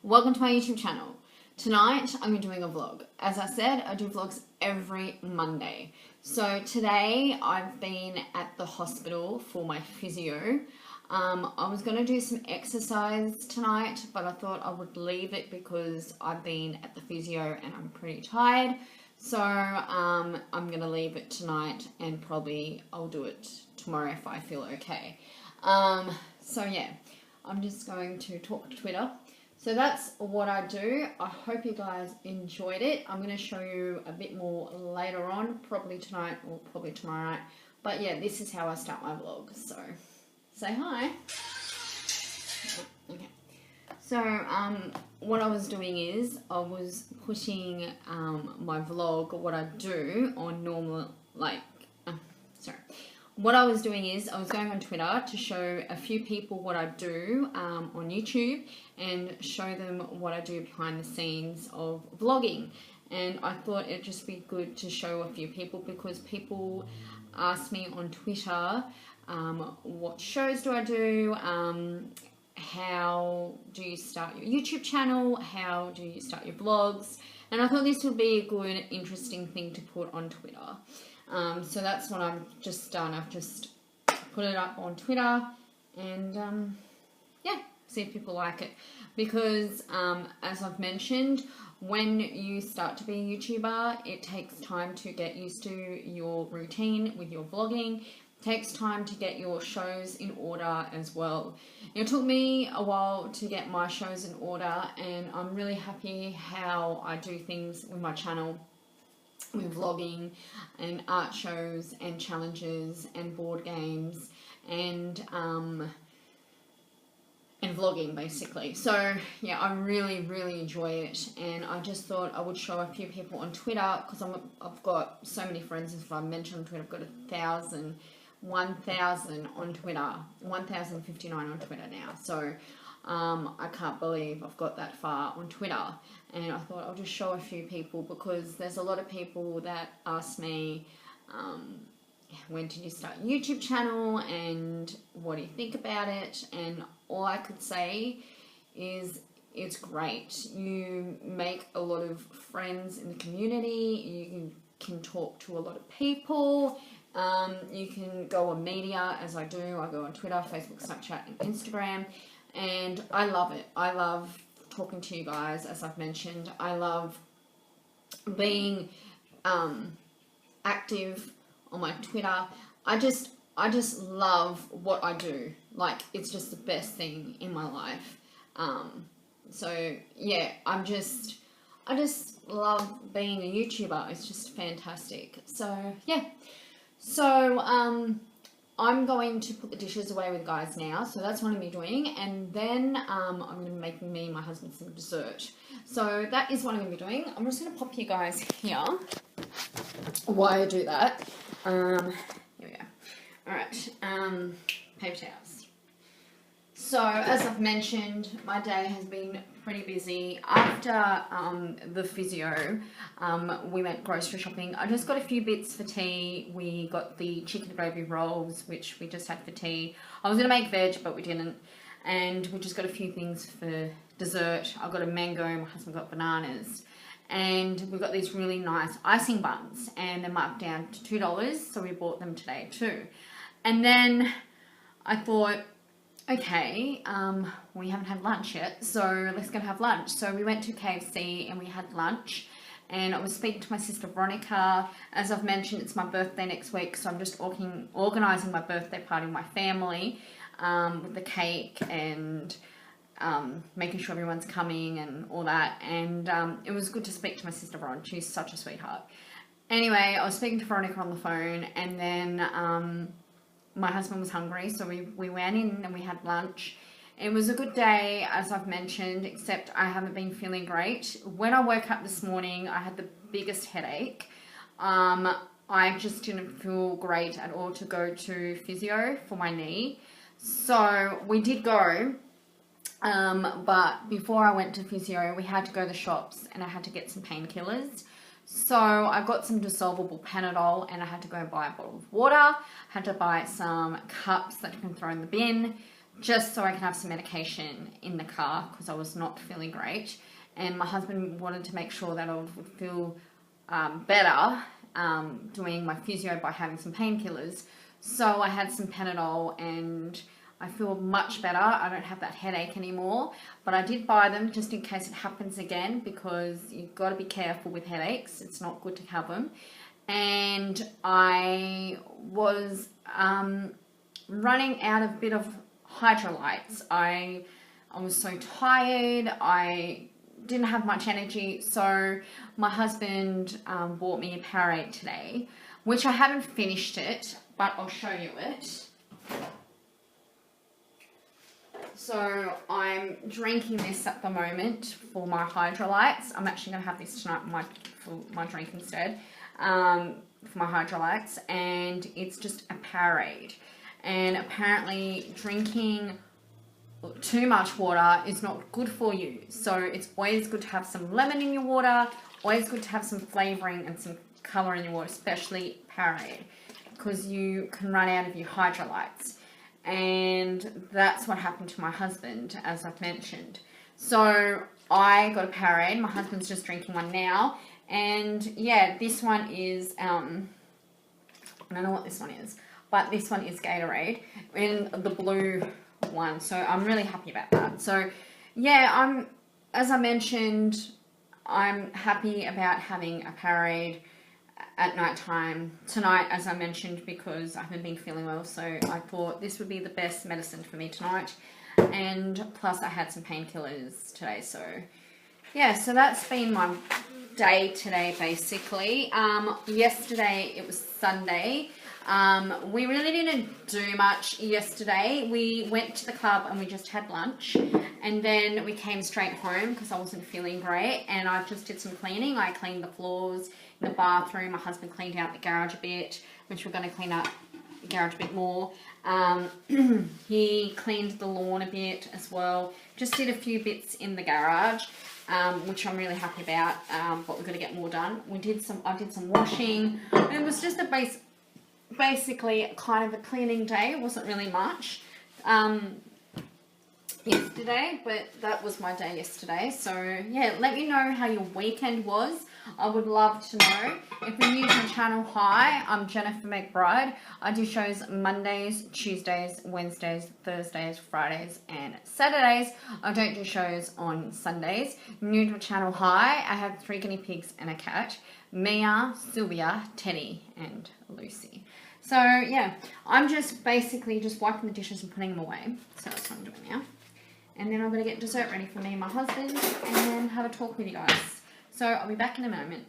Welcome to my YouTube channel. Tonight I'm doing a vlog. As I said, I do vlogs every Monday. So today I've been at the hospital for my physio. I was going to do some exercise tonight, but I thought I would leave it because I've been at the physio and I'm pretty tired. So I'm going to leave it tonight and probably I'll do it tomorrow if I feel okay. So yeah, I'm just going to talk to Twitter. So that's what I do. I hope you guys enjoyed it. I'm going to show you a bit more later on, probably tonight or probably tomorrow night. But yeah, this is how I start my vlog. So say hi. Okay. So what I was doing is I was putting my vlog, what I do on normal, What I was doing is I was going on Twitter to show a few people what I do on YouTube and show them what I do behind the scenes of vlogging. And I thought it'd just be good to show a few people because people ask me on Twitter, what shows do I do? How do you start your YouTube channel? How do you start your vlogs? And I thought this would be a good, interesting thing to put on Twitter. So that's what I've just done. I've just put it up on Twitter and yeah, see if people like it. Because as I've mentioned, when you start to be a YouTuber, it takes time to get used to your routine with your vlogging. It takes time to get your shows in order as well. It took me a while to get my shows in order and I'm really happy how I do things with my channel, with vlogging and art shows and challenges and board games and vlogging basically. So yeah, I really enjoy it and I just thought I would show a few people on Twitter because I've got so many friends. As I mentioned on Twitter, I've got 1,000 on Twitter, 1,059 on Twitter now. So I can't believe I've got that far on Twitter, and I thought I'll just show a few people because there's a lot of people that ask me when did you start a YouTube channel and what do you think about it, and all I could say is it's great. You make a lot of friends in the community, you can talk to a lot of people. You can go on media as I do. I go on Twitter, Facebook, Snapchat and Instagram. And I love it. I love talking to you guys, as I've mentioned. I love being active on my Twitter. I just love what I do. Like, it's just the best thing in my life. So yeah, I just love being a YouTuber. It's just fantastic. So yeah. So I'm going to put the dishes away with guys now, so that's what I'm going to be doing, and then I'm going to be making me and my husband some dessert. So that is what I'm going to be doing. I'm just going to pop you guys here while I do that. Here we go. Alright, paper towels. So as I've mentioned, my day has been pretty busy. After the physio, we went grocery shopping. I just got a few bits for tea. We got the chicken gravy rolls, which we just had for tea. I was going to make veg, but we didn't. And we just got a few things for dessert. I got a mango, my husband got bananas. And we got these really nice icing buns, and they're marked down to $2, so we bought them today too. And then I thought, okay, we haven't had lunch yet, so let's go have lunch. So we went to KFC and we had lunch, and I was speaking to my sister Veronica. As I've mentioned, it's my birthday next week, so I'm just organising my birthday party with my family, with the cake and making sure everyone's coming and all that. And it was good to speak to my sister Veronica. She's such a sweetheart. Anyway, I was speaking to Veronica on the phone, and then my husband was hungry, so we went in and we had lunch. It was a good day, as I've mentioned, except I haven't been feeling great. When I woke up this morning, I had the biggest headache. I just didn't feel great at all to go to physio for my knee. So we did go, but before I went to physio, we had to go to the shops and I had to get some painkillers. So I got some dissolvable Panadol and I had to go buy a bottle of water. I had to buy some cups that you can throw in the bin, just so I can have some medication in the car because I was not feeling great. And my husband wanted to make sure that I would feel better doing my physio by having some painkillers. So I had some Panadol and I feel much better. I don't have that headache anymore, but I did buy them just in case it happens again because you've got to be careful with headaches. It's not good to have them. And I was running out of a bit of hydrolytes. I was so tired. I didn't have much energy, so my husband bought me a Powerade today, which I haven't finished it, but I'll show you it. So I'm drinking this at the moment for my hydrolytes. I'm actually going to have this tonight for my drink instead, for my hydrolytes, and it's just a Powerade. And apparently drinking too much water is not good for you. So it's always good to have some lemon in your water, always good to have some flavouring and some colour in your water, especially Powerade, because you can run out of your hydrolytes. And that's what happened to my husband, as I've mentioned. So I got a Powerade. My husband's just drinking one now. And yeah, this one is, I don't know what this one is, but this one is Gatorade in the blue one. So I'm really happy about that. So yeah, as I mentioned, I'm happy about having a Powerade at night time tonight, as I mentioned, because I haven't been feeling well, so I thought this would be the best medicine for me tonight. And plus I had some painkillers today, so yeah, so that's been my day today basically. Yesterday it was Sunday. We really didn't do much yesterday. We went to the club and we just had lunch, and then we came straight home because I wasn't feeling great, and I just did some cleaning. I cleaned the floors in the bathroom. My husband cleaned out the garage a bit, which we're going to clean up the garage a bit more. He cleaned the lawn a bit as well. Just did a few bits in the garage, which I'm really happy about, but we've got to get more done. I did some washing. It was just basically kind of a cleaning day. It wasn't really much yesterday, but that was my day yesterday. So yeah, let me know how your weekend was. I would love to know. If you're new to the channel, hi, I'm Jennifer McBride. I do shows Mondays, Tuesdays, Wednesdays, Thursdays, Fridays, and Saturdays. I don't do shows on Sundays. New to the channel, hi, I have 3 guinea pigs and a cat. Mia, Sylvia, Teddy, and Lucy. So yeah, I'm just basically just wiping the dishes and putting them away. So that's what I'm doing now. And then I'm going to get dessert ready for me and my husband, and then have a talk with you guys. So I'll be back in a moment.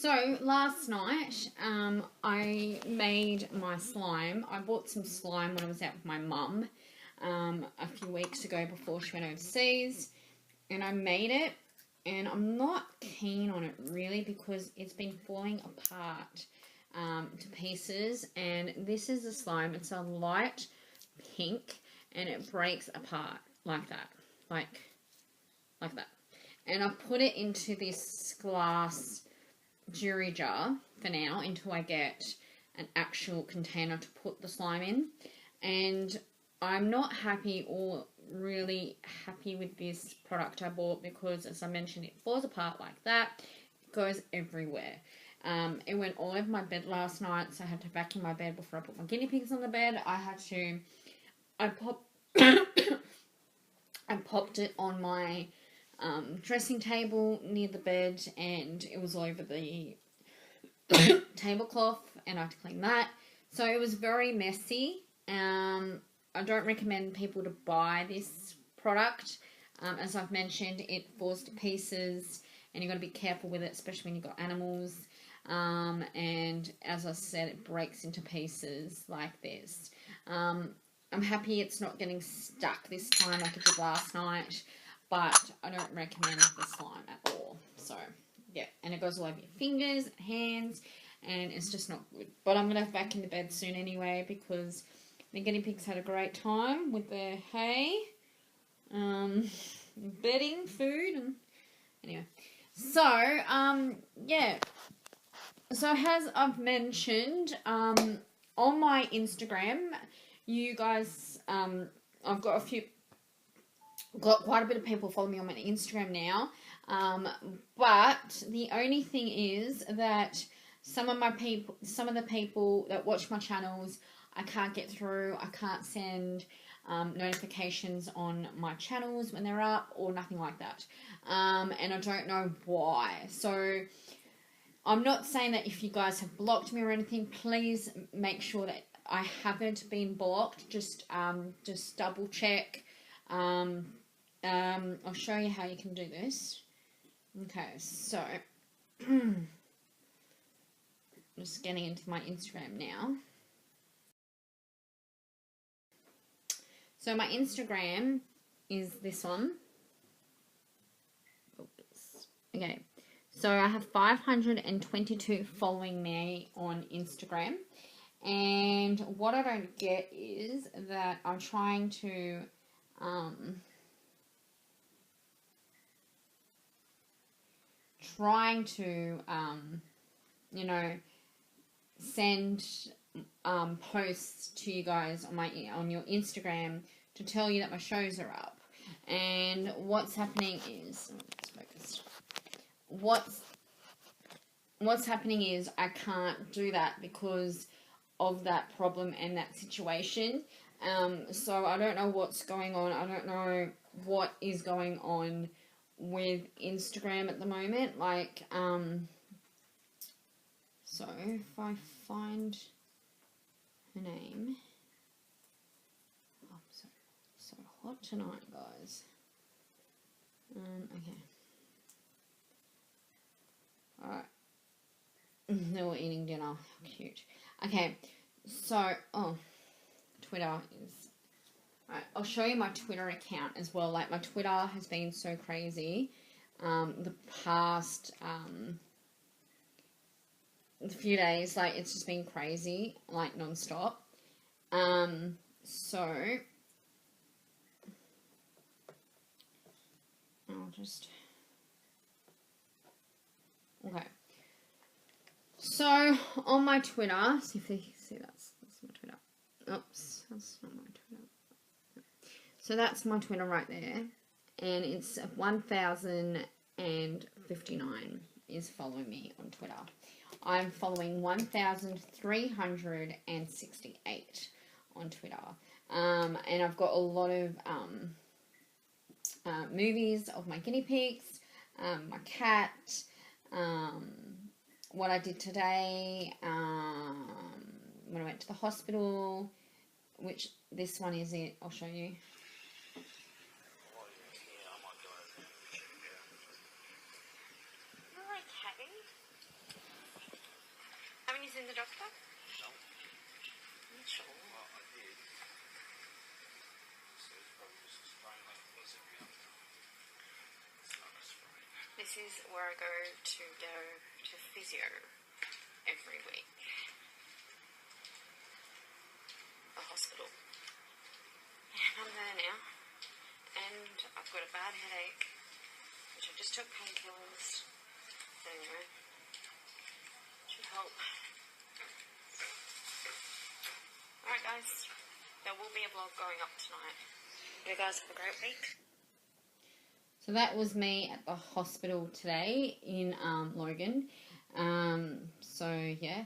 So last night, I made my slime. I bought some slime when I was out with my mum a few weeks ago before she went overseas, and I made it, and I'm not keen on it really because it's been falling apart to pieces. And this is a slime. It's a light pink, and it breaks apart like that, like that. And I've put it into this glass jury jar for now until I get an actual container to put the slime in. And I'm not happy or really happy with this product I bought because, as I mentioned, it falls apart like that. It goes everywhere. It went all over my bed last night, so I had to vacuum my bed before I put my guinea pigs on the bed. I popped it on my dressing table near the bed, and it was all over the tablecloth, and I had to clean that. So it was very messy. I don't recommend people to buy this product. As I've mentioned, it falls to pieces, and you've got to be careful with it, especially when you've got animals. And as I said, it breaks into pieces like this. I'm happy it's not getting stuck this time like it did last night, but I don't recommend the slime at all. So, yeah, and it goes all over your fingers, hands, and it's just not good. But I'm going to have back in the bed soon anyway because the guinea pigs had a great time with their hay, bedding, food, and anyway. So, yeah. So as I've mentioned, on my Instagram, you guys, I've got quite a bit of people following me on my Instagram now. But the only thing is that some of the people that watch my channels, I can't get through. I can't send notifications on my channels when they're up or nothing like that. And I don't know why. So I'm not saying that if you guys have blocked me or anything, please make sure that I haven't been blocked. Just double check. I'll show you how you can do this. Okay, so just getting into my Instagram now. So my Instagram is this one. Oops. Okay, so I have 522 following me on Instagram. And what I don't get is that I'm trying to you know, send posts to you guys on your Instagram to tell you that my shows are up. And what's happening is, what's happening is I can't do that because of that problem and that situation. So I don't know what's going on. I don't know what is going on with Instagram at the moment. Like, so if I find her name, oh, so hot tonight, guys. Okay. Alright. They were eating dinner. How cute. Okay, so, Twitter is... Alright, I'll show you my Twitter account as well. Like, my Twitter has been so crazy the past few days. Like, it's just been crazy, like, non-stop. So, I'll just... Okay. So, on my Twitter, see if you see that's my Twitter. Oops, that's not my Twitter. So that's my Twitter right there. And it's 1,059 is following me on Twitter. I'm following 1,368 on Twitter. And I've got a lot of movies of my guinea pigs, my cat, what I did today, when I went to the hospital, which this one is it. I'll show you. You're okay. Haven't you seen the doctor? No. I'm sure. Well, I did. So it's probably just a sprain like it was every other time. It's not a sprain. This is where I go to physio every week. The hospital. And I'm there now. And I've got a bad headache, which I just took painkillers. Anyway, should help. Alright guys, there will be a vlog going up tonight. You guys have a great week. So that was me at the hospital today in Logan. So yeah.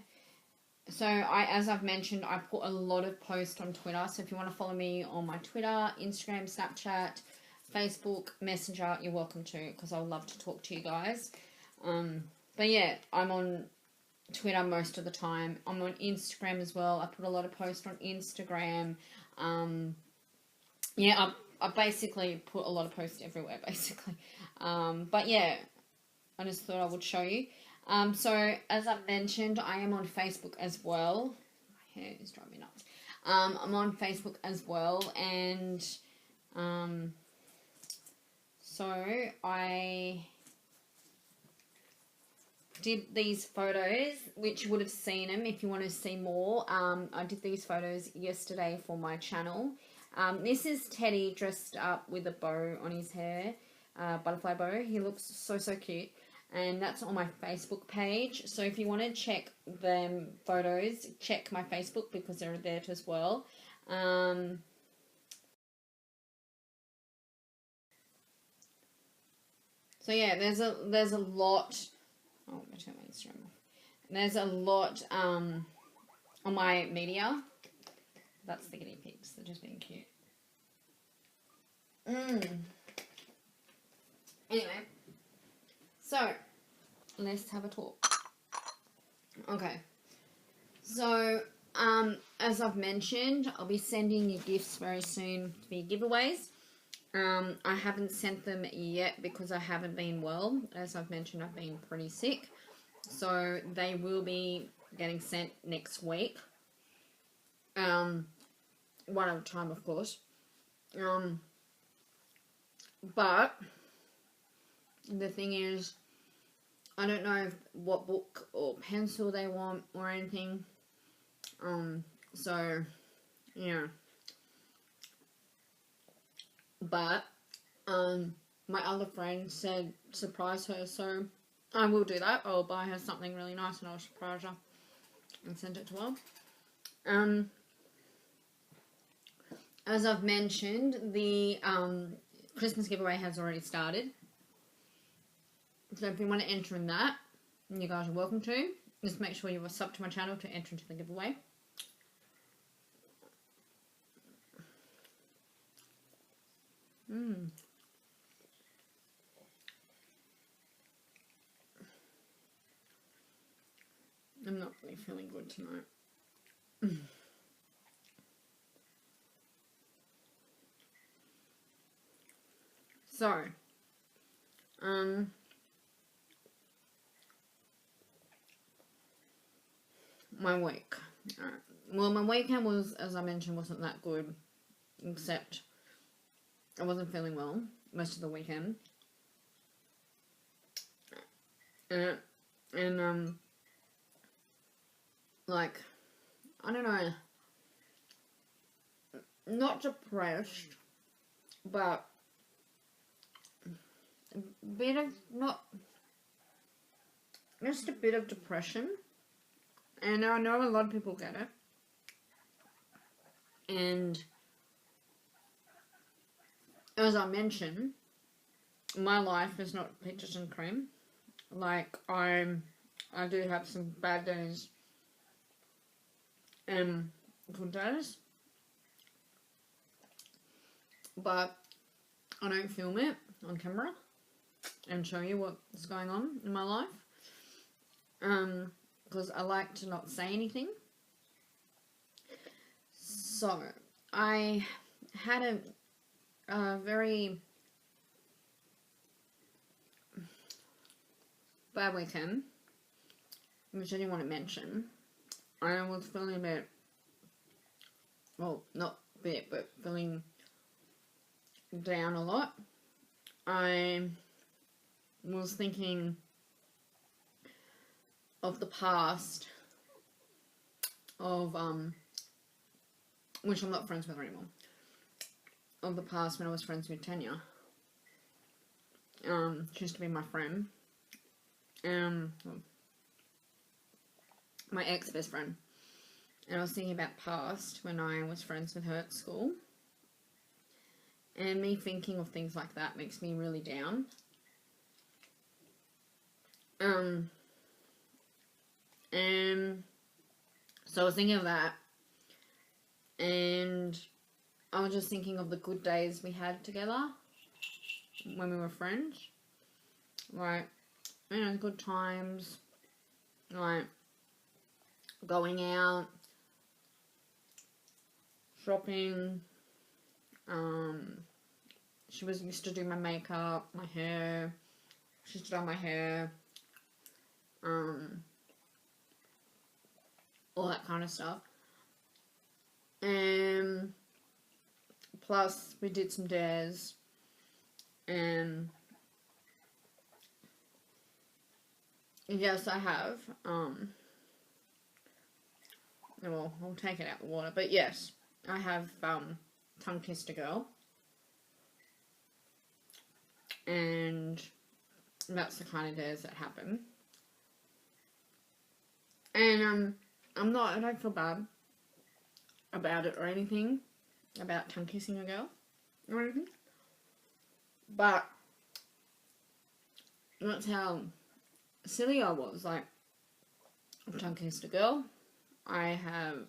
So as I've mentioned, I put a lot of posts on Twitter. So if you want to follow me on my Twitter, Instagram, Snapchat, Facebook, Messenger, you're welcome to, because I would love to talk to you guys. But yeah, I'm on Twitter most of the time. I'm on Instagram as well. I put a lot of posts on Instagram. Yeah, I basically put a lot of posts everywhere, basically. But yeah, I just thought I would show you. So, as I mentioned, I am on Facebook as well. My hair is driving me nuts. I'm on Facebook as well, and so I did these photos, which you would have seen them if you want to see more. I did these photos yesterday for my channel. This is Teddy dressed up with a bow on his hair, butterfly bow. He looks so cute. And that's on my Facebook page. So if you want to check them photos, check my Facebook because they're there as well. So yeah, there's a lot. Oh, I'm gonna turn my Instagram off. There's a lot on my media. That's the guinea pigs. They're just being cute. Anyway. So, let's have a talk. Okay. So, as I've mentioned, I'll be sending you gifts very soon for your giveaways. I haven't sent them yet because I haven't been well. As I've mentioned, I've been pretty sick. So, they will be getting sent next week. One at a time, of course. But, the thing is, I don't know what book or pencil they want or anything. So, yeah. But, my other friend said surprise her, so I will do that. I'll buy her something really nice and I'll surprise her and send it to her. As I've mentioned, the Christmas giveaway has already started. So if you want to enter in that, you guys are welcome to. Just make sure you are sub to my channel to enter into the giveaway. I'm not really feeling good tonight. So, my week. Alright. Well, my weekend was, as I mentioned, wasn't that good. Except I wasn't feeling well most of the weekend. Like, I don't know. Not depressed, but a bit of, just a bit of depression. And I know a lot of people get it. And as I mentioned, my life is not peaches and cream. Like, I do have some bad days and good days. But I don't film it on camera and show you what's going on in my life. Because I like to not say anything. So, I had a very bad weekend, which I didn't want to mention. I was feeling a bit, well, not a bit, but feeling down a lot. I was thinking of the past of, which I'm not friends with her anymore, of the past when I was friends with Tanya. She used to be my friend. My ex-best friend. And I was thinking about past when I was friends with her at school. And me thinking of things like that makes me really down. And so I was thinking of that. And I was just thinking of the good days we had together when we were friends. Like, you know, good times. Like, going out, shopping. She used to do my makeup, my hair. She used to dye my hair. All that kind of stuff. And plus, we did some dares. And yes, I have. Well, I'll take it out of the water. But yes, I have tongue kissed a girl. And that's the kind of dares that happen. And I don't feel bad about it or anything, about tongue kissing a girl or anything. But that's how silly I was. Like, I've tongue kissed a girl. I'll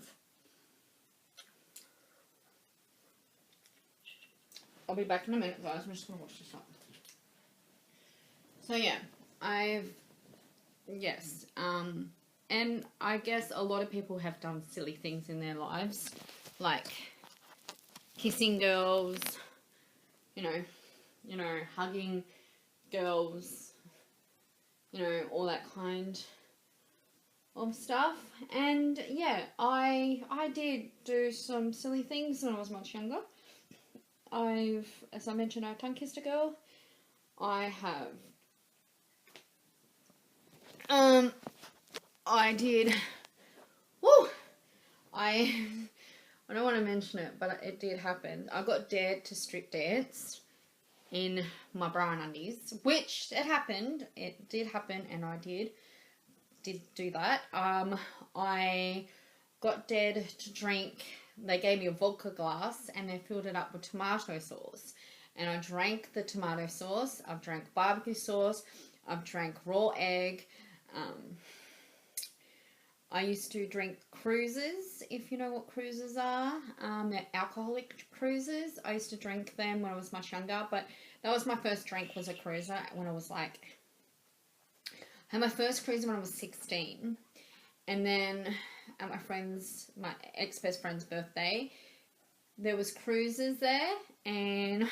be back in a minute, guys. I'm just going to wash this up. So yeah, yes, and I guess a lot of people have done silly things in their lives, like kissing girls, you know, hugging girls, you know, all that kind of stuff. And yeah, I did do some silly things when I was much younger. As I mentioned, I've tongue kissed a girl. I have I did. Woo! I don't want to mention it, but it did happen. I got dared to strip dance in my bra and undies, which it happened. It did happen, and I did do that. I got dared to drink. They gave me a vodka glass, and they filled it up with tomato sauce. And I drank the tomato sauce. I've drank barbecue sauce. I've drank raw egg. I used to drink cruises, if you know what cruises are. They're alcoholic cruises. I used to drink them when I was much younger, but that was my first drink, was a cruiser when I was like... I had my first cruiser when I was 16. And then at my ex-best friend's birthday, there was cruises there, and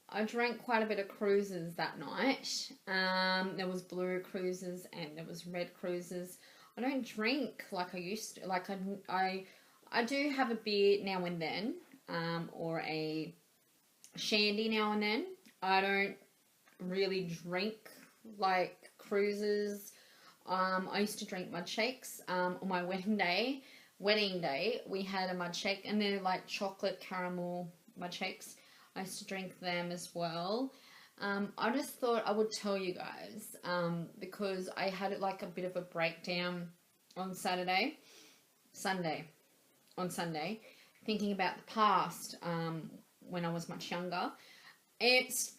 I drank quite a bit of cruises that night. There was blue cruises and there was red cruises. I don't drink like I used to. Like I do have a beer now and then, or a shandy now and then. I don't really drink like cruises. I used to drink mud shakes. On my wedding day, we had a mud shake, and they're like chocolate caramel mud shakes. I used to drink them as well. I just thought I would tell you guys, because I had like a bit of a breakdown on Sunday, thinking about the past, when I was much younger. It's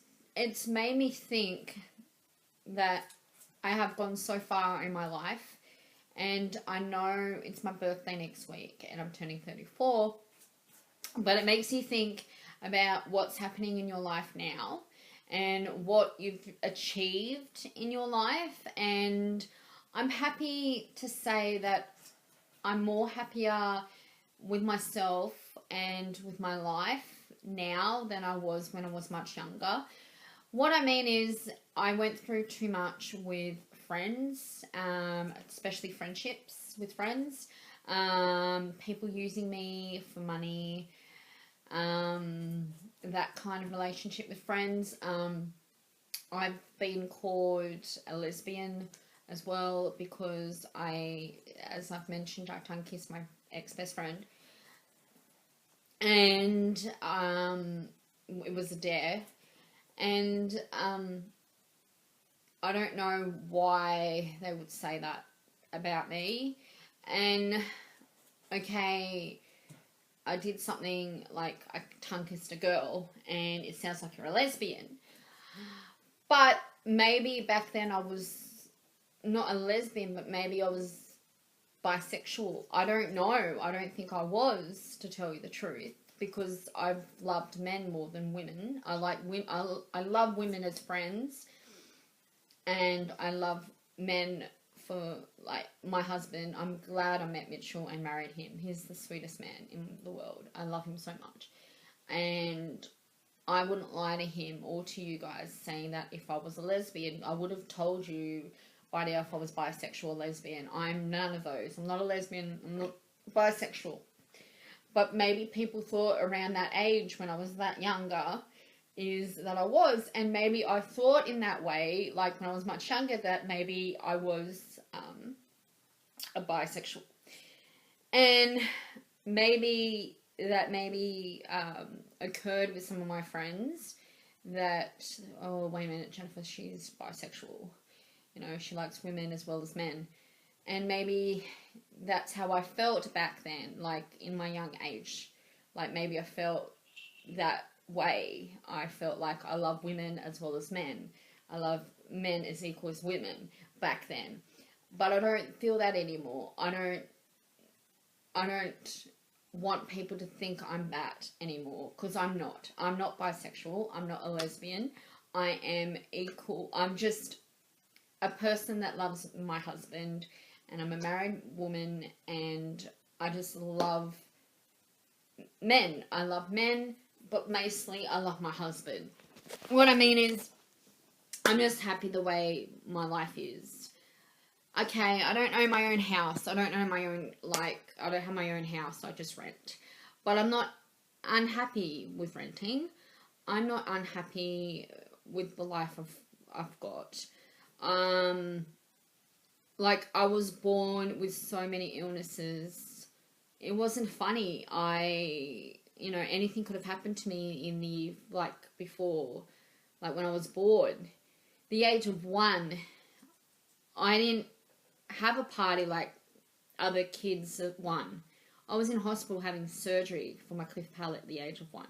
made me think that I have gone so far in my life, and I know it's my birthday next week, and I'm turning 34, but it makes you think about what's happening in your life now, and what you've achieved in your life. And I'm happy to say that I'm more happier with myself and with my life now than I was when I was much younger. What I mean is, I went through too much with friends, especially friendships with friends, people using me for money, that kind of relationship with friends. I've been called a lesbian as well because as I've mentioned, I tongue kissed my ex-best friend. And it was a dare. And I don't know why they would say that about me. And okay, I did something like I tongue kissed a girl and it sounds like you're a lesbian. But maybe back then I was not a lesbian, but maybe I was bisexual. I don't know. I don't think I was, to tell you the truth, because I've loved men more than women. I love women as friends, and I love men for, like, my husband. I'm glad I met Mitchell and married him. He's the sweetest man in the world. I love him so much. And I wouldn't lie to him or to you guys saying that if I was a lesbian, I would have told you by now if I was bisexual or lesbian. I'm none of those. I'm not a lesbian. I'm not bisexual. But maybe people thought around that age, when I was that younger, is that I was. And maybe I thought in that way, like when I was much younger, that maybe I was a bisexual. And maybe that occurred with some of my friends that, oh, wait a minute, Jennifer, she's bisexual. You know, she likes women as well as men. And maybe that's how I felt back then, like in my young age. Like maybe I felt that way. I felt like I love women as well as men. I love men as equal as women back then. But I don't feel that anymore. I don't want people to think I'm that anymore, because I'm not. I'm not bisexual. I'm not a lesbian. I am equal. I'm just a person that loves my husband, and I'm a married woman, and I just love men. I love men, but mostly I love my husband. What I mean is, I'm just happy the way my life is. Okay, I don't own my own house. I don't have my own house. I just rent. But I'm not unhappy with renting. I'm not unhappy with the life I've got. Like, I was born with so many illnesses. It wasn't funny. Anything could have happened to me in the, before, when I was born. The age of 1, I didn't have a party like other kids at 1. I was in hospital having surgery for my cleft palate at the age of 1.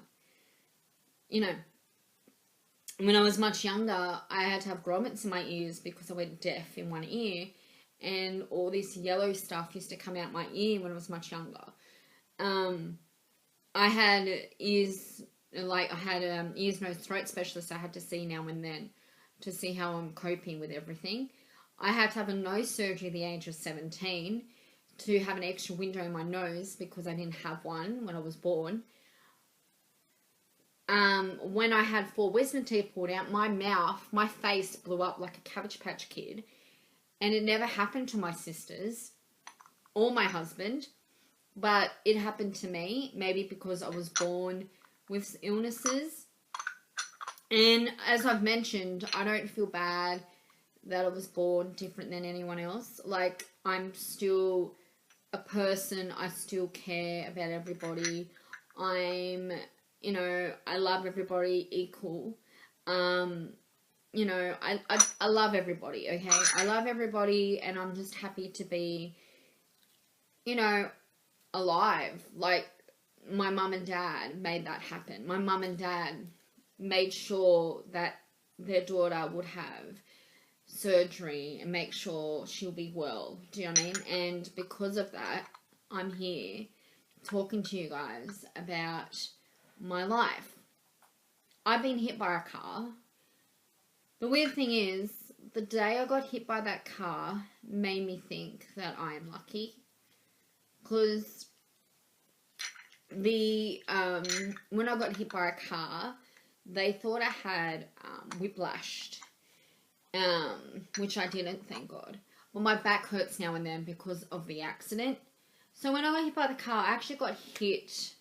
When I was much younger, I had to have grommets in my ears because I went deaf in one ear, and all this yellow stuff used to come out my ear when I was much younger. I had ears, ears, nose, throat specialist I had to see now and then to see how I'm coping with everything. I had to have a nose surgery at the age of 17 to have an extra window in my nose because I didn't have one when I was born. When I had 4 wisdom teeth pulled out, my face blew up like a Cabbage Patch Kid. And it never happened to my sisters or my husband, but it happened to me, maybe because I was born with illnesses. And as I've mentioned, I don't feel bad that I was born different than anyone else. Like, I'm still a person. I still care about everybody. I love everybody equal. I love everybody, okay? I love everybody, and I'm just happy to be, alive. Like, my mum and dad made that happen. My mum and dad made sure that their daughter would have surgery and make sure she'll be well. Do you know what I mean? And because of that, I'm here talking to you guys about my life. I've been hit by a car. The weird thing is, the day I got hit by that car made me think that I am lucky. Because when I got hit by a car, they thought I had whiplash, which I didn't, thank God. Well, my back hurts now and then because of the accident. So when I got hit by the car, I actually got hit,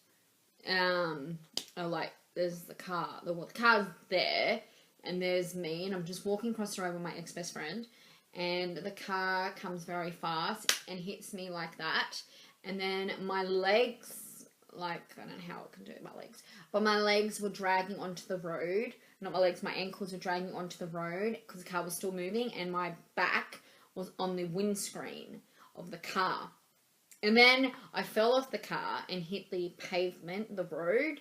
there's the car. The car's there. and there's me, and I'm just walking across the road with my ex-best friend, and the car comes very fast and hits me like that, and then my legs, like, I don't know how I can do it with my legs, but my legs were dragging onto the road, not my legs, my ankles were dragging onto the road, because the car was still moving, and my back was on the windscreen of the car. And then I fell off the car and hit the pavement, the road,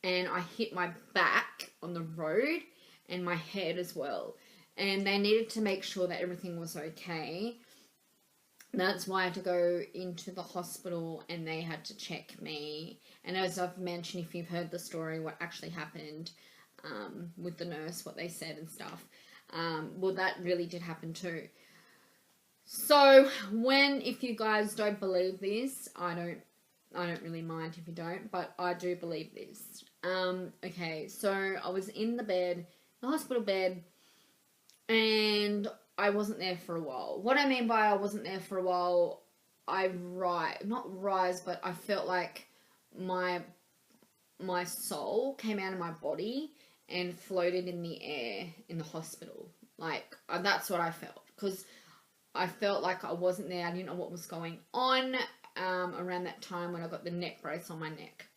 and I hit my back on the road and my head as well. And they needed to make sure that everything was okay. That's why I had to go into the hospital and they had to check me. And as I've mentioned, if you've heard the story, what actually happened with the nurse, what they said and stuff, well, that really did happen too. So if you guys don't believe this, I don't really mind if you don't, but I do believe this. Okay, so I was in the hospital bed, and I wasn't there for a while. What I mean by I wasn't there for a while, but I felt like my soul came out of my body and floated in the air in the hospital. Like, that's what I felt, because I felt like I wasn't there. I didn't know what was going on around that time when I got the neck brace on my neck.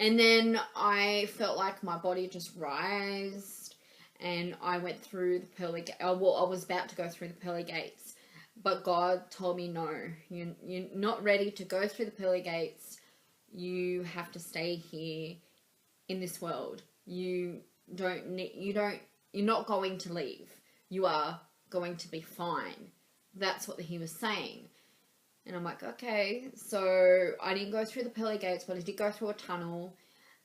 And then I felt like my body just rised, and I went through the pearly gates. I was about to go through the pearly gates, but God told me, no, you're not ready to go through the pearly gates. You have to stay here in this world. You're not going to leave. You are going to be fine. That's what he was saying. And I'm like, okay. So I didn't go through the pearly gates, but I did go through a tunnel.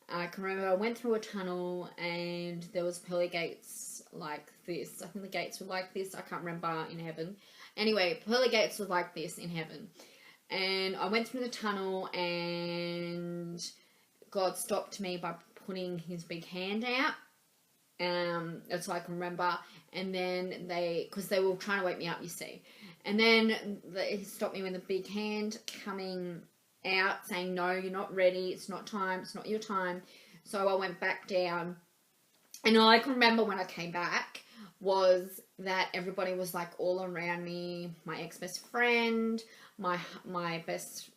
I can remember I went through a tunnel and there was pearly gates like this. I think the gates were like this. I can't remember in heaven. Anyway, pearly gates were like this in heaven. And I went through the tunnel and God stopped me by putting his big hand out. That's all I can remember. And then because they were trying to wake me up, you see. And then he stopped me with a big hand coming out saying, no, you're not ready. It's not time. It's not your time. So I went back down. And all I can remember when I came back was that everybody was like all around me. My ex-best friend, my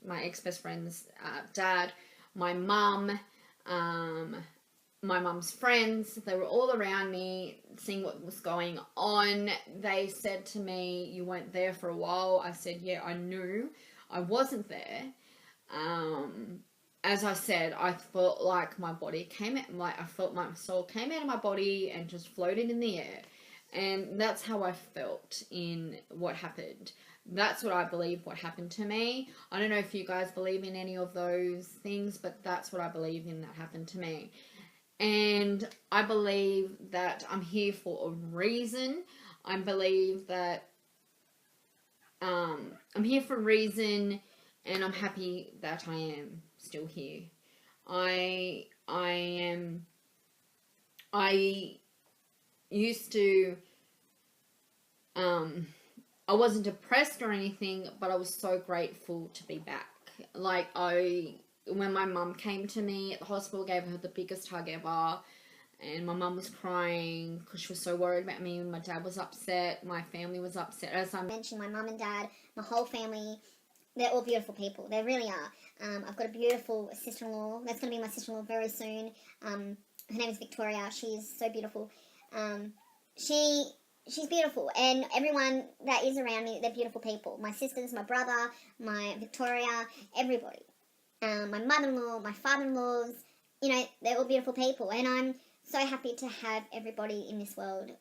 ex-best friend's dad, my mum, my mum's friends, they were all around me, seeing what was going on. They said to me, you weren't there for a while. I said, yeah, I knew I wasn't there. As I said, I felt like my body I felt my soul came out of my body and just floated in the air. And that's how I felt in what happened. That's what I believe what happened to me. I don't know if you guys believe in any of those things, but that's what I believe in that happened to me. And I believe that I'm here for a reason. I believe that I'm here for a reason, and I'm happy that I am still here. I used to, I wasn't depressed or anything, but I was so grateful to be back. Like, when my mum came to me at the hospital, gave her the biggest hug ever, and my mum was crying because she was so worried about me, and my dad was upset, my family was upset. As I mentioned, my mum and dad, my whole family, they're all beautiful people. They really are. I've got a beautiful sister-in-law. That's going to be my sister-in-law very soon. Her name is Victoria. She's so beautiful. She's beautiful, and everyone that is around me, they're beautiful people. My sisters, my brother, my Victoria, everybody. My mother-in-law, my father-in-laws, they're all beautiful people, and I'm so happy to have everybody in this world.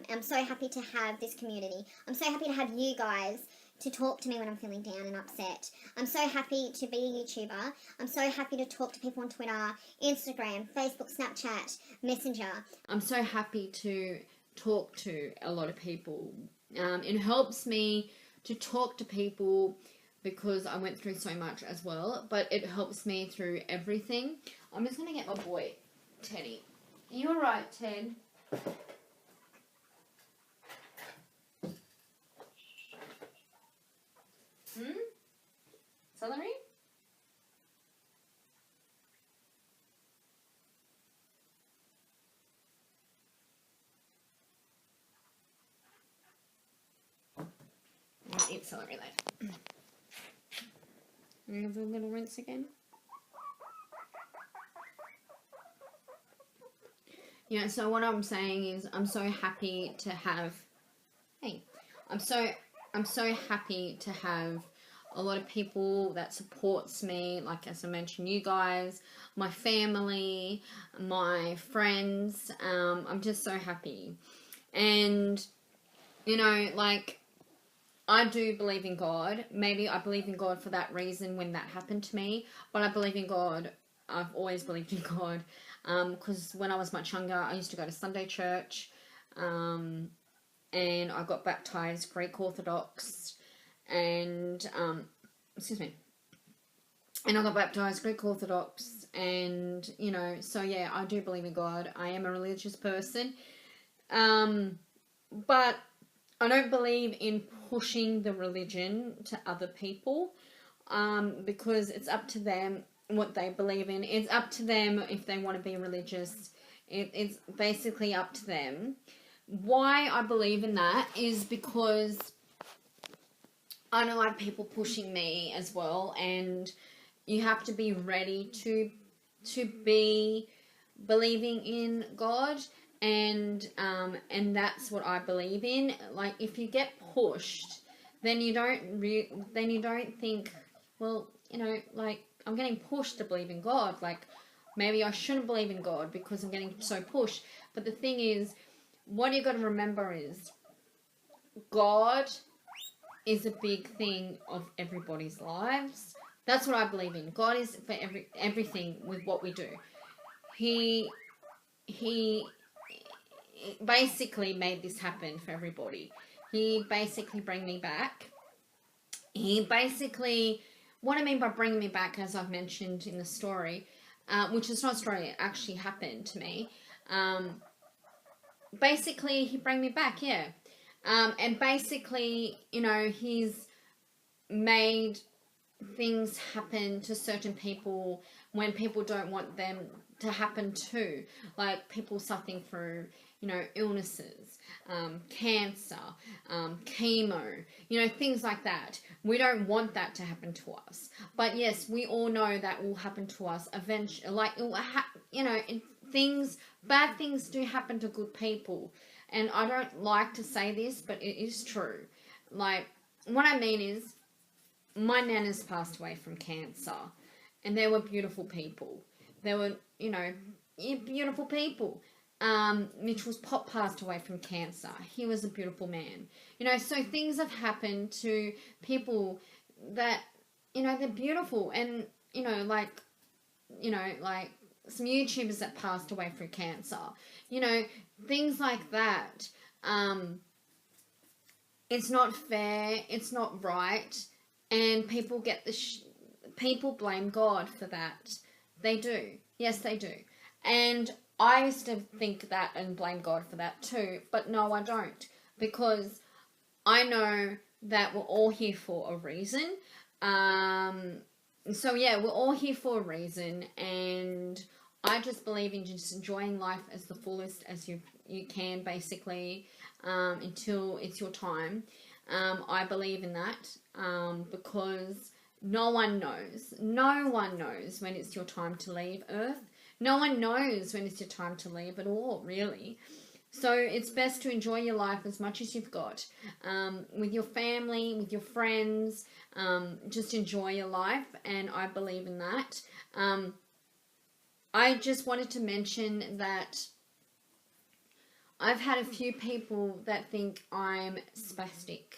I'm so happy to have this community. I'm so happy to have you guys to talk to me when I'm feeling down and upset. I'm so happy to be a YouTuber. I'm so happy to talk to people on Twitter, Instagram, Facebook, Snapchat, Messenger. I'm so happy to talk to a lot of people. It helps me to talk to people because I went through so much as well, but it helps me through everything. I'm just going to get my boy, Teddy. Are you alright, Ted? Celery? accelerate that. And have a little rinse again. Yeah, so what I'm saying is I'm so happy to have, I'm so happy to have a lot of people that supports me, like as I mentioned, you guys, my family, my friends. I'm just so happy. And, you know, like, I do believe in God. Maybe I believe in God for that reason when that happened to me, but I believe in God. I've always believed in God. Because when I was much younger, I used to go to Sunday church, and I got baptized Greek Orthodox, and, and I got baptized Greek Orthodox, and, you know, so yeah, I do believe in God. I am a religious person, but I don't believe in pushing the religion to other people, because it's up to them what they believe in. It's up to them if they want to be religious. It's basically up to them. Why I believe in that is because I don't like people pushing me as well, and you have to be ready to be believing in God, and that's what I believe in. Like, if you get pushed, then you don't think, well, you know, like, I'm getting pushed to believe in God. Like, maybe I shouldn't believe in God because I'm getting so pushed. But the thing is, what you got to remember is, God is a big thing of everybody's lives. That's what I believe in. God is for everything with what we do. He basically made this happen for everybody. He basically bring me back. What I mean by bringing me back, as I've mentioned in the story, which is not a story, it actually happened to me. Basically, he bring me back, yeah. And basically, you know, he's made things happen to certain people when people don't want them to happen too. Like, people suffering through, you know, illnesses, cancer, chemo, you know, things like that. We don't want that to happen to us. But yes, we all know that will happen to us eventually. Like, it will you know, bad things do happen to good people. And I don't like to say this, but it is true. Like, what I mean is, my nanas passed away from cancer, and they were beautiful people. They were, you know, beautiful people. Mitchell's pop passed away from cancer. He was a beautiful man. You know, so things have happened to people that, you know, they're beautiful. And, you know, like some YouTubers that passed away from cancer. You know, things like that. It's not fair. It's not right. And people get people blame God for that. They do. Yes, they do. And I used to think that and blame God for that too, but no, I don't, because I know that we're all here for a reason. So yeah, we're all here for a reason, and I just believe in just enjoying life as the fullest as you can, basically, until it's your time. I believe in that, because no one knows when it's your time to leave Earth. No one knows when it's your time to leave at all, really. So it's best to enjoy your life as much as you've got, with your family, with your friends. Just enjoy your life, and I believe in that. I just wanted to mention that I've had a few people that think I'm spastic.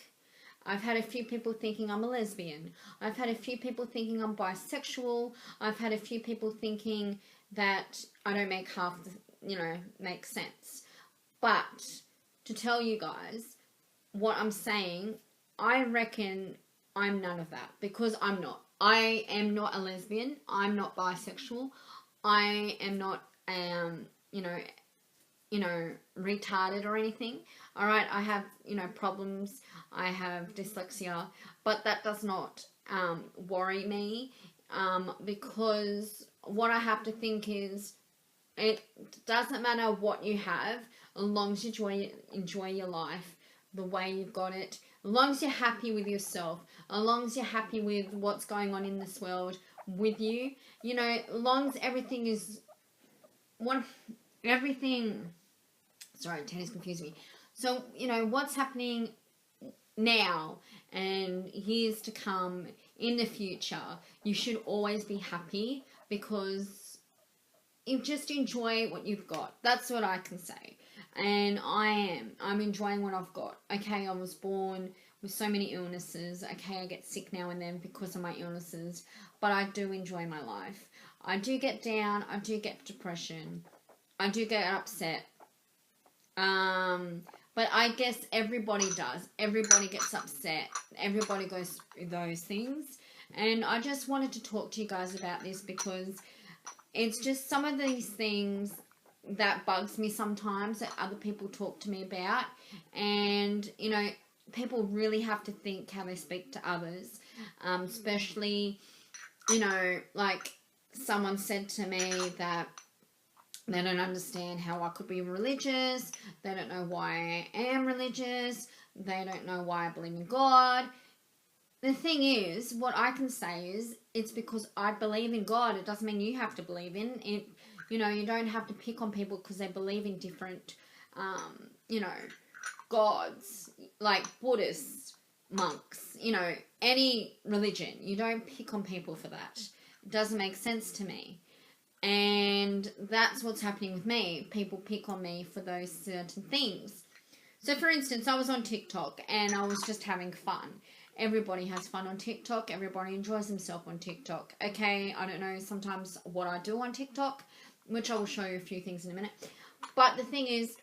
I've had a few people thinking I'm a lesbian. I've had a few people thinking I'm bisexual. I've had a few people thinking that I don't make make sense. But to tell you guys what I'm saying, I reckon I'm none of that, because I'm not. I am not a lesbian. I'm not bisexual. I am not, retarded or anything. All right, I have, problems. I have dyslexia, but that does not worry me, because what I have to think is, it doesn't matter what you have, as long as you enjoy your life the way you've got it, As long as you're happy with yourself, as long as you're happy with what's going on in this world with you, you know, as long as everything is sorry, tennis confused me. So, you know, what's happening now and years to come in the future, you should always be happy because you just enjoy what you've got. That's what I can say. And I'm enjoying what I've got. Okay, I was born with so many illnesses. Okay, I get sick now and then because of my illnesses, but I do enjoy my life. I do get down, I do get depression, I do get upset. But I guess everybody does. Everybody gets upset. Everybody goes through those things. And I just wanted to talk to you guys about this because it's just some of these things that bugs me sometimes that other people talk to me about. And, you know, people really have to think how they speak to others. Especially, you know, like someone said to me that they don't understand how I could be religious. They don't know why I am religious. They don't know why I believe in God. The thing is, what I can say is, it's because I believe in God. It doesn't mean you have to believe in it. You know, you don't have to pick on people because they believe in different, you know, gods, like Buddhists, monks, you know, any religion. You don't pick on people for that. It doesn't make sense to me. And that's what's happening with me. People pick on me for those certain things. So, for instance, I was on TikTok and I was just having fun. Everybody has fun on TikTok. Everybody enjoys themselves on TikTok. Okay, I don't know sometimes what I do on TikTok, which I will show you a few things in a minute. But the thing is,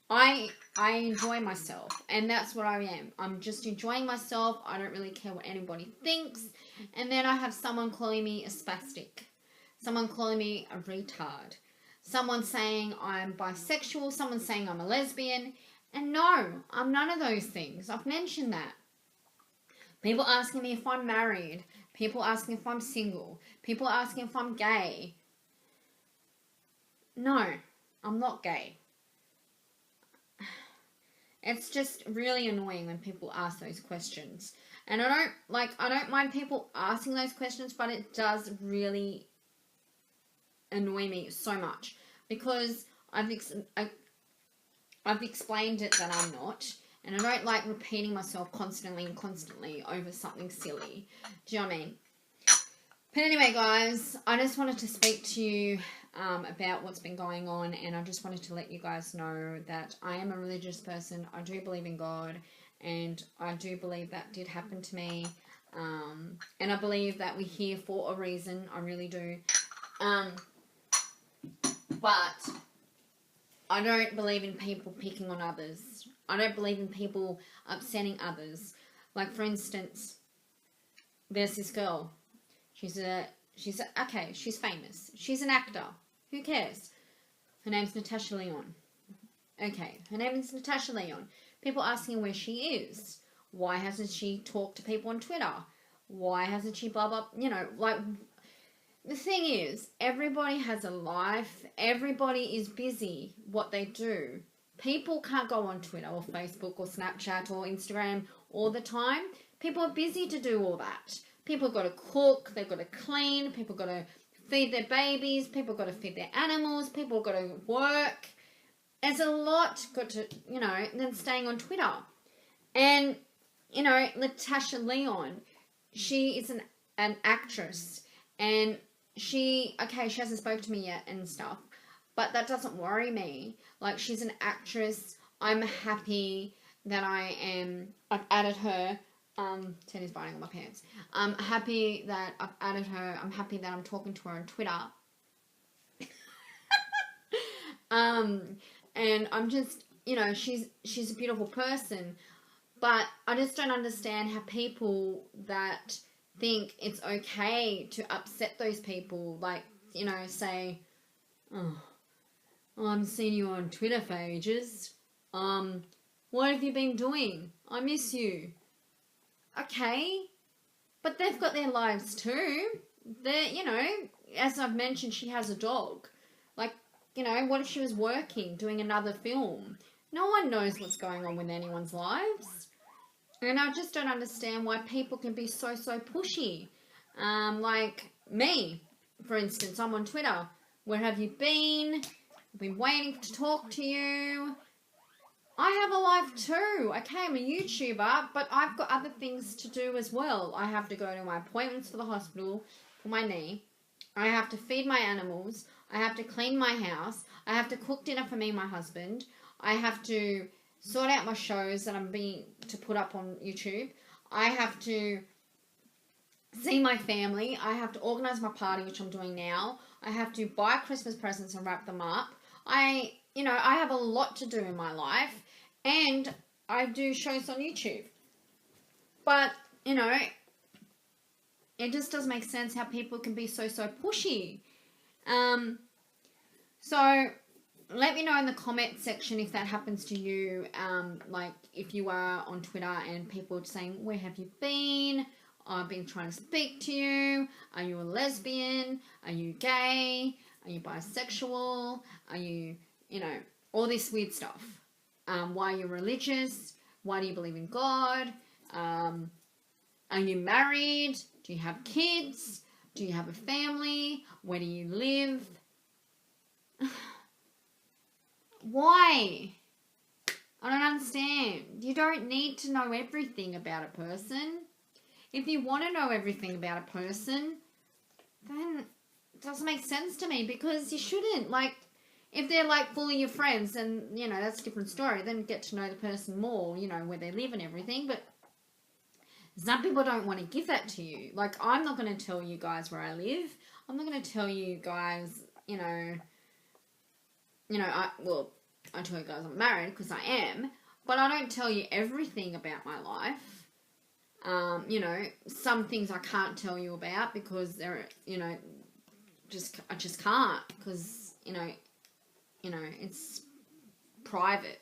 I enjoy myself, and that's what I am. I'm just enjoying myself. I don't really care what anybody thinks. And then I have someone calling me a spastic. Someone calling me a retard. Someone saying I'm bisexual. Someone saying I'm a lesbian. And no, I'm none of those things. I've mentioned that. People asking me if I'm married. People asking if I'm single. People asking if I'm gay. No, I'm not gay. It's just really annoying when people ask those questions. And I don't mind people asking those questions, but it does really annoy me so much because I've explained it that I'm not, and I don't like repeating myself constantly over something silly. Do you know what I mean? But anyway, guys, I just wanted to speak to you about what's been going on, and I just wanted to let you guys know that I am a religious person. I do believe in God, and I do believe that did happen to me, and I believe that we're here for a reason. I really do. But I don't believe in people picking on others. I don't believe in people upsetting others. Like, for instance, there's this girl. She's famous. She's an actor. Who cares? Her name's Natasha Lyonne. Okay, her name is Natasha Lyonne. People asking where she is. Why hasn't she talked to people on Twitter? Why hasn't she blah blah, you know, like... The thing is, everybody has a life. Everybody is busy what they do. People can't go on Twitter or Facebook or Snapchat or Instagram all the time. People are busy to do all that. People got to cook, they've got to clean, people got to feed their babies, people got to feed their animals, people got to work. There's a lot got to, you know, than staying on Twitter. And, you know, Natasha Lyonne, she is an actress, and she hasn't spoken to me yet and stuff, but that doesn't worry me. Like, she's an actress. I'm happy that I've added her. Teddy's biting on my pants. I'm happy that I've added her. I'm happy that I'm talking to her on Twitter. And I'm just, you know, she's a beautiful person, but I just don't understand how people that think it's okay to upset those people, like, you know, say, oh, I haven't seen you on Twitter for ages. What have you been doing? I miss you. Okay, but they've got their lives too. They're, you know, as I've mentioned, she has a dog. Like, you know, what if she was working, doing another film? No one knows what's going on with anyone's lives. And I just don't understand why people can be so pushy. Like me, for instance, I'm on Twitter. Where have you been? I've been waiting to talk to you. I have a life too. Okay, I'm a YouTuber, but I've got other things to do as well. I have to go to my appointments for the hospital for my knee. I have to feed my animals. I have to clean my house. I have to cook dinner for me and my husband. I have to sort out my shows that I'm being to put up on YouTube. I have to see my family. I have to organise my party, which I'm doing now. I have to buy Christmas presents and wrap them up. I have a lot to do in my life, and I do shows on YouTube. But, it just doesn't make sense how people can be so pushy. So let me know in the comment section if that happens to you. Like if you are on Twitter and people are saying, where have you been? I've been trying to speak to you. Are you a lesbian? Are you gay? Are you bisexual? Are you, all this weird stuff. Why are you religious? Why do you believe in God? Are you married? Do you have kids? Do you have a family? Where do you live? Why? I don't understand. You don't need to know everything about a person. If you want to know everything about a person, then it doesn't make sense to me, because you shouldn't. Like, if they're like fully your friends, then, that's a different story. Then get to know the person more, where they live and everything. But some people don't want to give that to you. Like, I'm not going to tell you guys where I live. I'm not going to tell you guys, I tell you guys I'm married because I am, but I don't tell you everything about my life. Some things I can't tell you about because they're, I just can't, because, it's private.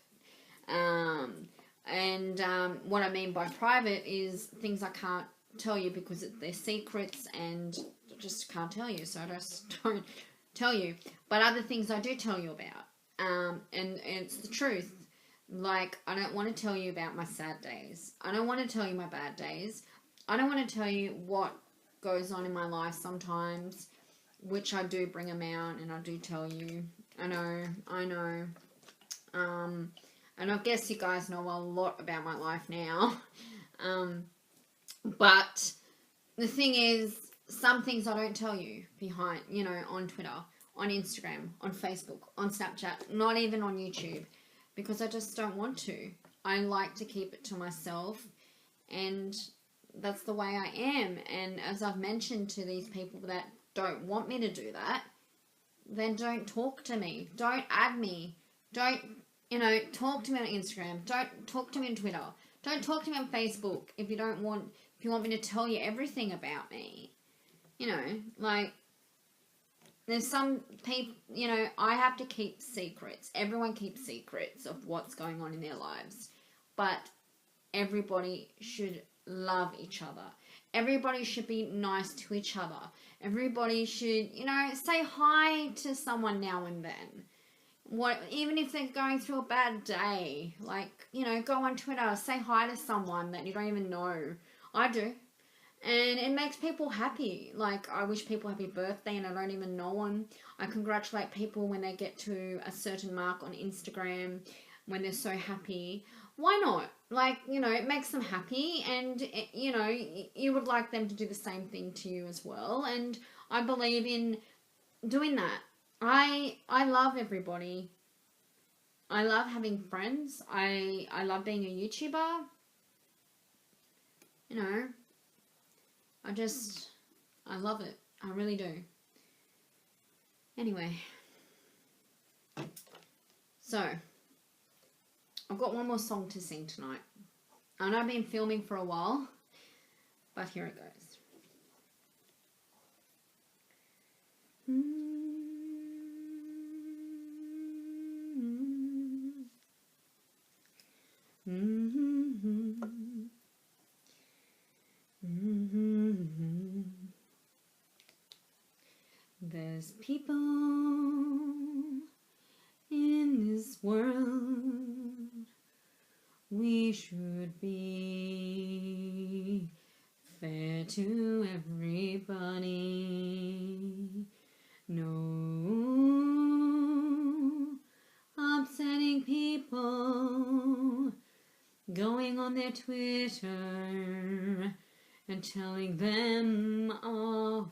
What I mean by private is things I can't tell you because they're secrets and I just can't tell you, so I just don't tell you. But other things I do tell you about. And it's the truth. Like, I don't want to tell you about my sad days. I don't want to tell you my bad days. I don't want to tell you what goes on in my life sometimes, which I do bring them out and I do tell you. I know. And I guess you guys know a lot about my life now. But the thing is, some things I don't tell you behind, on Twitter, on Instagram, on Facebook, on Snapchat, not even on YouTube, because I just don't want to. I like to keep it to myself, and that's the way I am. And as I've mentioned to these people that don't want me to do that, then don't talk to me. Don't add me. Don't, talk to me on Instagram. Don't talk to me on Twitter. Don't talk to me on Facebook if you want me to tell you everything about me. There's some people, I have to keep secrets. Everyone keeps secrets of what's going on in their lives. But everybody should love each other. Everybody should be nice to each other. Everybody should, say hi to someone now and then. Even if they're going through a bad day, go on Twitter, say hi to someone that you don't even know. I do. And it makes people happy. Like, I wish people happy birthday and I don't even know them. I congratulate people when they get to a certain mark on Instagram, when they're so happy. Why not? It makes them happy, and, you would like them to do the same thing to you as well. And I believe in doing that. I love everybody. I love having friends. I love being a YouTuber. I love it. I really do. Anyway. So, I've got one more song to sing tonight. I know I've been filming for a while, but here it goes. There's people in this world we should be fair to everybody. No upsetting people going on their Twitter and telling them off.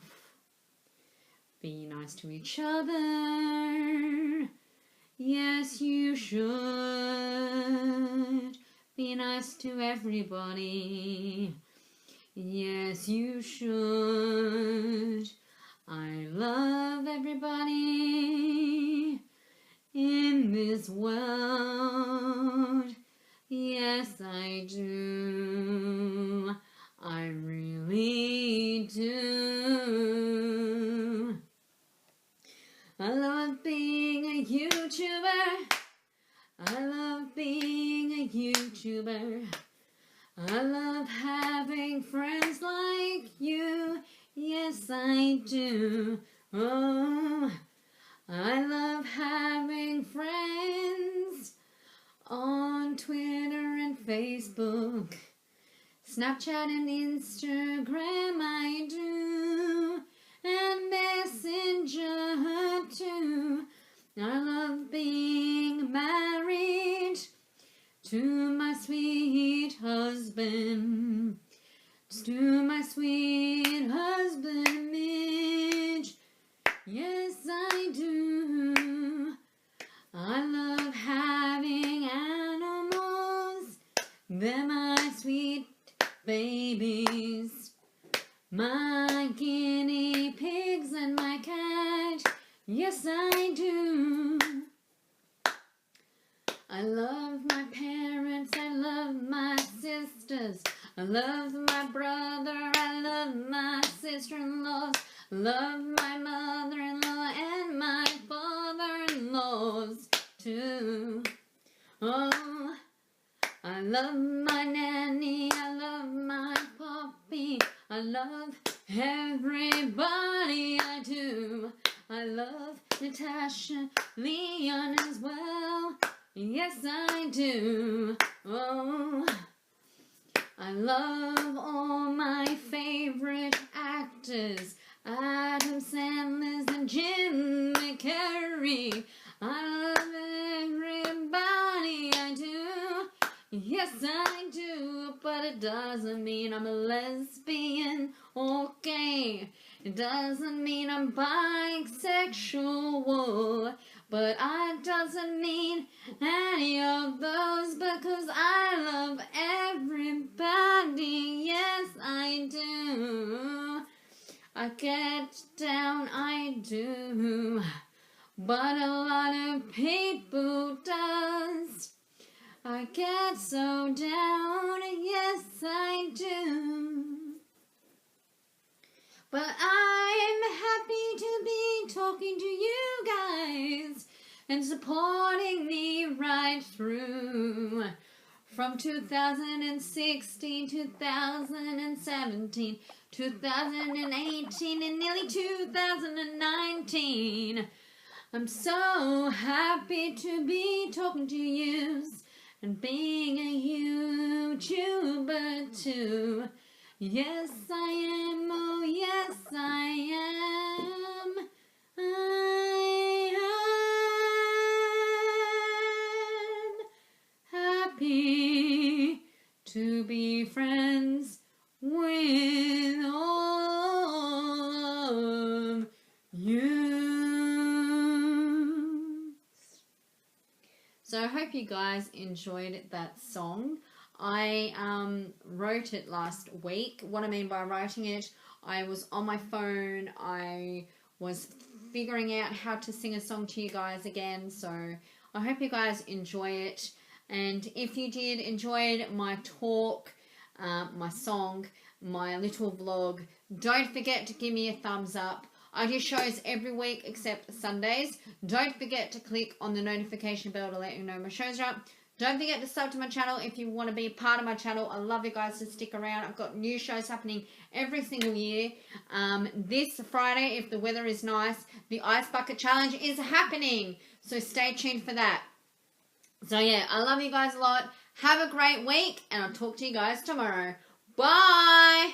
Be nice to each other. Yes, you should. Be nice to everybody. Yes, you should. I love everybody in this world. Yes, I do. I really do. I love being a YouTuber. I love being a YouTuber. I love having friends like you. Yes, I do. Oh, I love having friends on Twitter and Facebook, Snapchat and Instagram I do, and Messenger too. I love being married to my sweet husband, to my sweet husband Midge. Yes, I do. I love having animals. They're my sweet babies, my guinea pigs and my cat. Yes, I do. I love my parents, I love my sisters, I love my brother, I love my sister-in-laws, I love my mother-in-law and my father-in-laws too. Oh, I love my nanny, I love my puppy, I love everybody I do. I love Natasha Leon as well. Yes, I do. Oh, I love all my favorite actors, Adam Sandler and Jim Carrey. I love everybody I do. Yes, I do, but it doesn't mean I'm a lesbian or gay. It doesn't mean I'm bisexual, but it doesn't mean any of those, because I love everybody. Yes, I do. I get down, I do, but a lot of people does. I get so down, yes I do. But I'm happy to be talking to you guys and supporting me right through. From 2016, 2017, 2018, and nearly 2019. I'm so happy to be talking to you and being a YouTuber too. Yes, I am. Oh, yes, I am. I am happy to be friends with all of you. So I hope you guys enjoyed that song. I wrote it last week. What I mean by writing it, I was on my phone. I was figuring out how to sing a song to you guys again. So I hope you guys enjoy it. And if you did enjoy my talk, my song, my little vlog, don't forget to give me a thumbs up. I do shows every week except Sundays. Don't forget to click on the notification bell to let you know my shows are up. Don't forget to sub to my channel if you want to be a part of my channel. I love you guys to stick around. I've got new shows happening every single year. This Friday, if the weather is nice, the Ice Bucket Challenge is happening. So stay tuned for that. So yeah, I love you guys a lot. Have a great week, and I'll talk to you guys tomorrow. Bye!